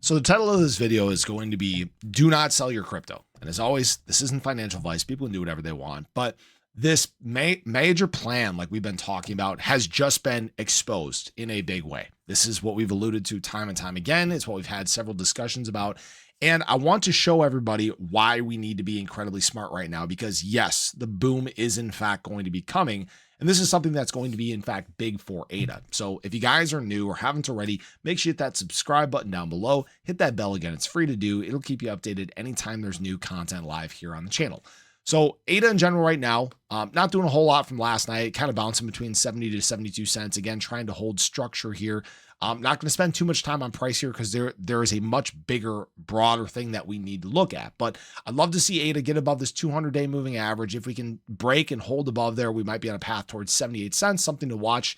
So the title of this video is going to be do not sell your crypto. And as always, this isn't financial advice. People can do whatever they want, but this major plan, like we've been talking about, has just been exposed in a big way. This is what we've alluded to time and time again. It's what we've had several discussions about. And I want to show everybody why we need to be incredibly smart right now, because yes, the boom is in fact going to be coming. And this is something that's going to be, in fact, big for ADA. So if you guys are new or haven't already, make sure you hit that subscribe button down below. Hit that bell again. It's free to do. It'll keep you updated anytime there's new content live here on the channel. So ADA in general right now, not doing a whole lot from last night, kind of bouncing between 70 to 72 cents. Again, trying to hold structure here. I'm not going to spend too much time on price here because there is a much bigger, broader thing that we need to look at. But I'd love to see ADA get above this 200-day moving average. If we can break and hold above there, we might be on a path towards 78 cents, something to watch,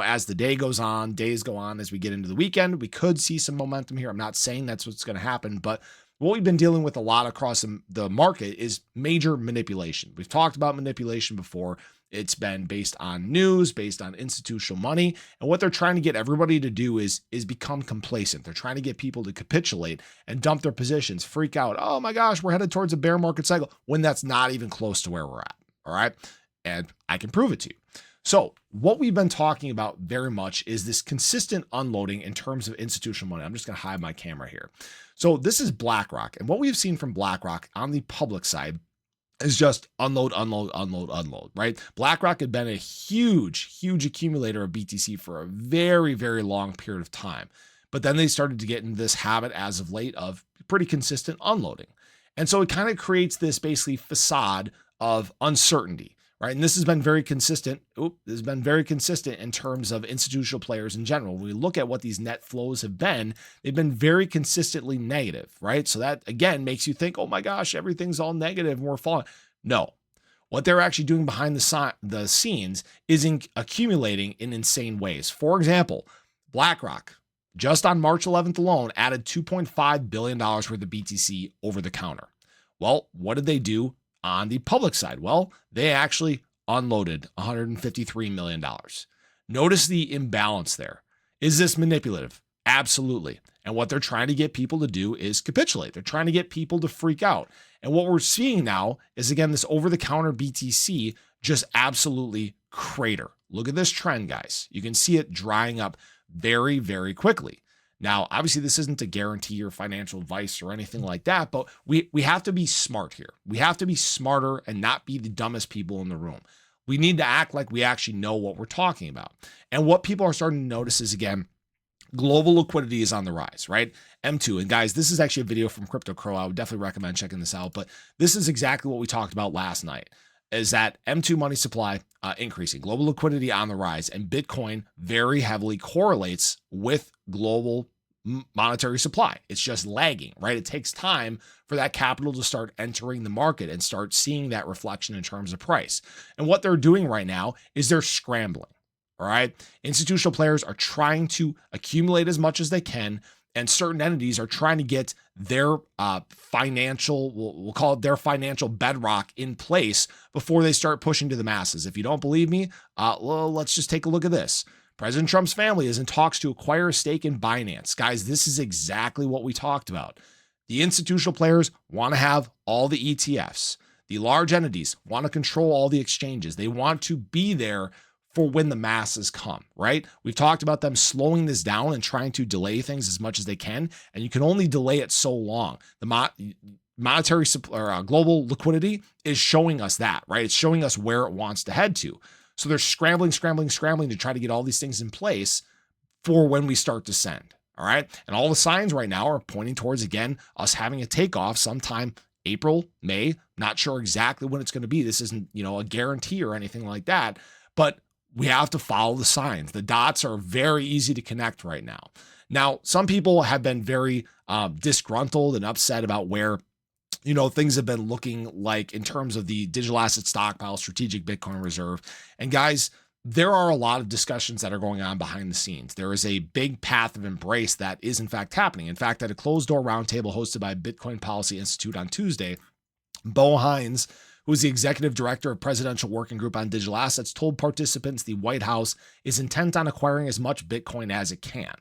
as the day goes on, days go on, as we get into the weekend. We could see some momentum here. I'm not saying that's what's going to happen, but what we've been dealing with a lot across the market is major manipulation. We've talked about manipulation before. It's been based on news, based on institutional money. And what they're trying to get everybody to do is become complacent. They're trying to get people to capitulate and dump their positions, freak out. Oh my gosh, we're headed towards a bear market cycle, when that's not even close to where we're at. All right. And I can prove it to you. So what we've been talking about very much is this consistent unloading in terms of institutional money. I'm just going to hide my camera here. So this is BlackRock. And what we've seen from BlackRock on the public side is just unload, right? BlackRock had been a huge accumulator of BTC for a very, very long period of time. But then they started to get in this habit as of late of pretty consistent unloading. And so it kind of creates this basically facade of uncertainty, right? And this has been very consistent. This has been very consistent in terms of institutional players in general. When we look at what these net flows have been, they've been very consistently negative, right? So that again makes you think, oh my gosh, everything's all negative and we're falling. No, what they're actually doing behind the scenes is accumulating in insane ways. For example, BlackRock, just on March 11th alone, added $2.5 billion worth of BTC over the counter. Well, what did they do on the public side? Well, they actually unloaded $153 million. Notice the imbalance there. Is this manipulative? Absolutely. And what they're trying to get people to do is capitulate. They're trying to get people to freak out. And what we're seeing now is, again, this over-the-counter BTC just absolutely crater. Look at this trend, guys. You can see it drying up very, very quickly. Now, obviously, this isn't a guarantee or financial advice or anything like that, but we have to be smart here. We have to be smarter and not be the dumbest people in the room. We need to act like we actually know what we're talking about. And what people are starting to notice is, again, global liquidity is on the rise, right? M2. And guys, this is actually a video from Crypto Crow. I would definitely recommend checking this out. But this is exactly what we talked about last night, is that M2 money supply increasing, global liquidity on the rise, and Bitcoin very heavily correlates with global monetary supply. It's just lagging, right? It takes time for that capital to start entering the market and start seeing that reflection in terms of price. And what they're doing right now is they're scrambling. All right. Institutional players are trying to accumulate as much as they can, and certain entities are trying to get their financial, we'll call it their financial bedrock in place before they start pushing to the masses. If you don't believe me, well, let's just take a look at this. President Trump's family is in talks to acquire a stake in Binance. Guys, this is exactly what we talked about. The institutional players want to have all the ETFs. The large entities want to control all the exchanges. They want to be there for when the masses come, right? We've talked about them slowing this down and trying to delay things as much as they can, and you can only delay it so long. The monetary supply, global liquidity is showing us that, right? It's showing us where it wants to head to. So they're scrambling to try to get all these things in place for when we start to send, all right? And all the signs right now are pointing towards, again, us having a takeoff sometime April, May. Not sure exactly when it's going to be. This isn't, a guarantee or anything like that, but we have to follow the signs. The dots are very easy to connect right now. Now, some people have been very disgruntled and upset about where, things have been looking like in terms of the digital asset stockpile, strategic Bitcoin reserve. And guys, there are a lot of discussions that are going on behind the scenes. There is a big path of embrace that is in fact happening. In fact, at a closed door roundtable hosted by Bitcoin Policy Institute on Tuesday, Bo Hines, who is the executive director of Presidential Working Group on Digital Assets, told participants the White House is intent on acquiring as much Bitcoin as it can.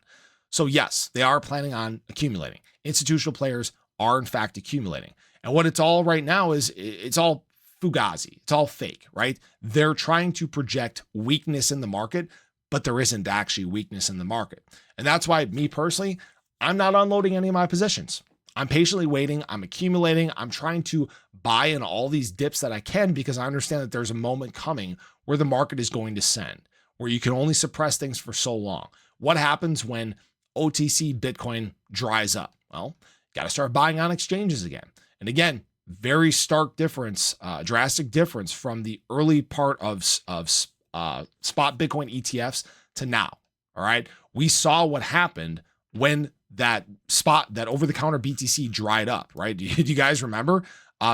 So yes, they are planning on accumulating. Institutional players are in fact accumulating. And what it's all right now is it's all fugazi. It's all fake, right? They're trying to project weakness in the market, but there isn't actually weakness in the market. And that's why me personally, I'm not unloading any of my positions. I'm patiently waiting. I'm accumulating. I'm trying to buy in all these dips that I can because I understand that there's a moment coming where the market is going to send, where you can only suppress things for so long. What happens when OTC Bitcoin dries up? Well, got to start buying on exchanges again. And again, very stark difference, drastic difference from the early part of spot Bitcoin ETFs to now. All right. We saw what happened when that over-the-counter BTC dried up, right? Do you guys remember?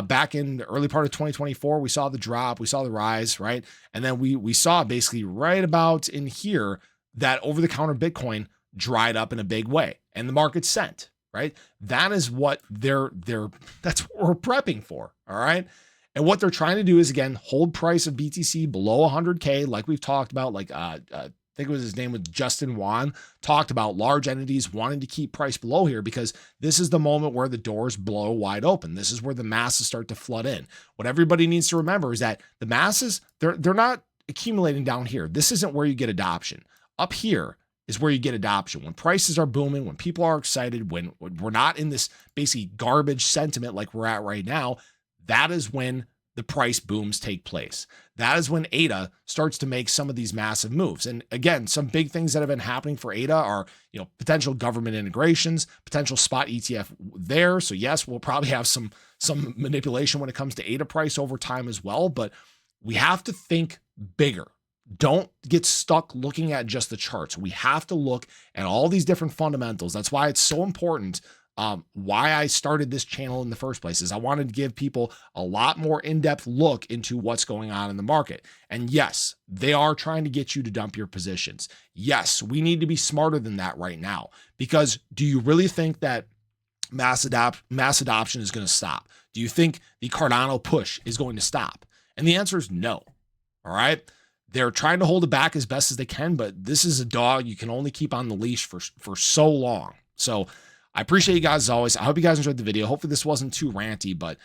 Back in the early part of 2024, we saw the drop, we saw the rise, right? And then we saw basically right about in here that over-the-counter Bitcoin dried up in a big way, and the market sent, right? That is what that's what we're prepping for, all right? And what they're trying to do is, again, hold price of BTC below 100K, like we've talked about, like I think it was his name was Justin Wan, talked about large entities wanting to keep price below here because this is the moment where the doors blow wide open. This is where the masses start to flood in. What everybody needs to remember is that the masses, they're not accumulating down here. This isn't where you get adoption. Up here is where you get adoption. When prices are booming, when people are excited, when we're not in this basically garbage sentiment like we're at right now, that is when the price booms take place. That is when ADA starts to make some of these massive moves. And again, some big things that have been happening for ADA are, potential government integrations, potential spot ETF there. So yes, we'll probably have some manipulation when it comes to ADA price over time as well, but we have to think bigger. Don't get stuck looking at just the charts. We have to look at all these different fundamentals. That's why it's so important. Why I started this channel in the first place is I wanted to give people a lot more in-depth look into what's going on in the market. And yes, they are trying to get you to dump your positions. Yes, we need to be smarter than that right now, because do you really think that mass adoption is going to stop? Do you think the Cardano push is going to stop? And the answer is no. All right. They're trying to hold it back as best as they can, but this is a dog you can only keep on the leash for so long. So I appreciate you guys as always. I hope you guys enjoyed the video. Hopefully this wasn't too ranty, but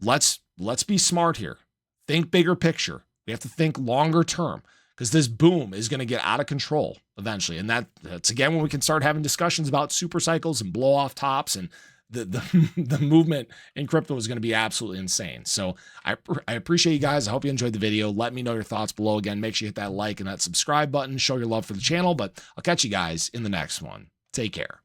let's be smart here. Think bigger picture. We have to think longer term, because this boom is going to get out of control eventually. And that's again when we can start having discussions about super cycles and blow off tops, and the movement in crypto is going to be absolutely insane. So I appreciate you guys. I hope you enjoyed the video. Let me know your thoughts below. Again, make sure you hit that like and that subscribe button. Show your love for the channel, but I'll catch you guys in the next one. Take care.